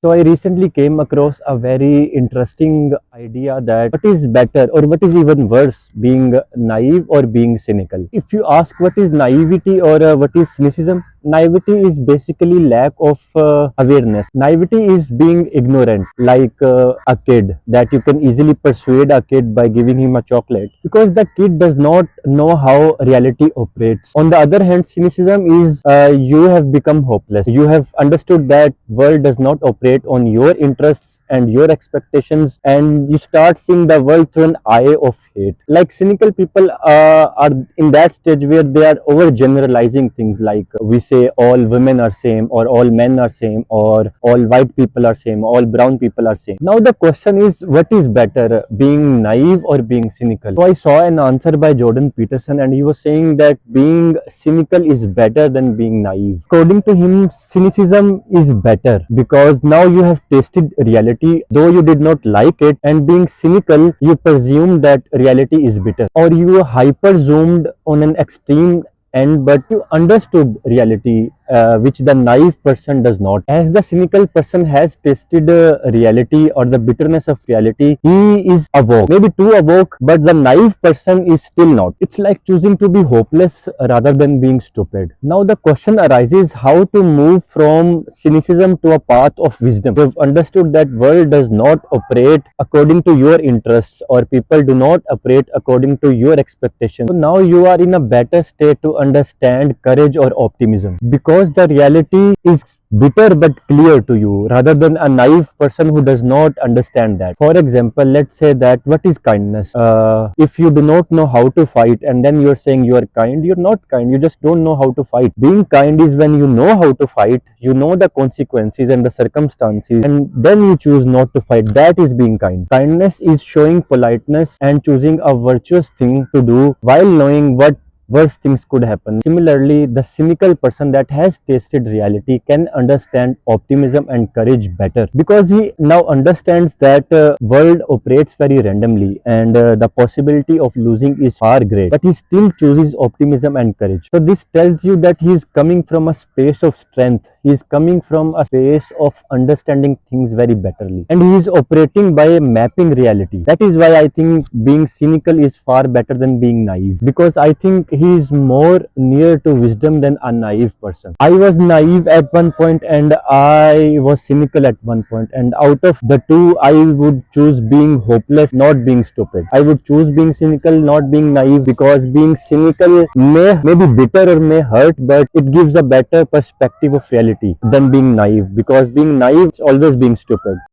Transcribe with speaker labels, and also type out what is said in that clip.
Speaker 1: So I recently came across a very interesting idea that what is better or what is even worse, being naive or being cynical. If you ask what is naivety or what is cynicism, naivety is basically lack of awareness. Naivety is being ignorant, like a kid, that you can easily persuade a kid by giving him a chocolate because the kid does not know how reality operates. On the other hand, cynicism is you have become hopeless. You have understood that world does not operate on your interests and your expectations, and you start seeing the world through an eye of hate. Like cynical people are in that stage where they are over generalizing things, like we say all women are same, or all men are same, or all white people are same, all brown people are same. Now the question is, what is better, being naive or being cynical? So I saw an answer by Jordan Peterson, and he was saying that being cynical is better than being naive. According to him, cynicism is better because now you have tasted reality, though you did not like it, and being cynical, you presume that reality is bitter, or you hyper zoomed on an extreme end, but you understood reality, which the naive person does not. As the cynical person has tasted reality or the bitterness of reality, he is awoke, maybe too awoke, but the naive person is still not. It's like choosing to be hopeless rather than being stupid. Now the question arises how to move from cynicism to a path of wisdom. You've understood that world does not operate according to your interests, or people do not operate according to your expectations. So now you are in a better state to understand courage or optimism, because the reality is bitter but clear to you, rather than a naive person who does not understand that. For example, let's say that what is kindness? If you do not know how to fight and then you're saying you are kind, you're not kind, you just don't know how to fight. Being kind is when you know how to fight, you know the consequences and the circumstances, and then you choose not to fight. That is being kind. Kindness is showing politeness and choosing a virtuous thing to do while knowing what worse things could happen. Similarly, the cynical person that has tasted reality can understand optimism and courage better, because he now understands that world operates very randomly, and the possibility of losing is far great, but he still chooses optimism and courage. So this tells you that he is coming from a space of strength. He is coming from a space of understanding things very betterly, and he is operating by mapping reality. That is why I think being cynical is far better than being naive, because I think he is more near to wisdom than a naive person. I was naive at one point and I was cynical at one point, and out of the two, I would choose being hopeless, not being stupid. I would choose being cynical, not being naive, because being cynical may be bitter or may hurt, but it gives a better perspective of reality than being naive, because being naive is always being stupid.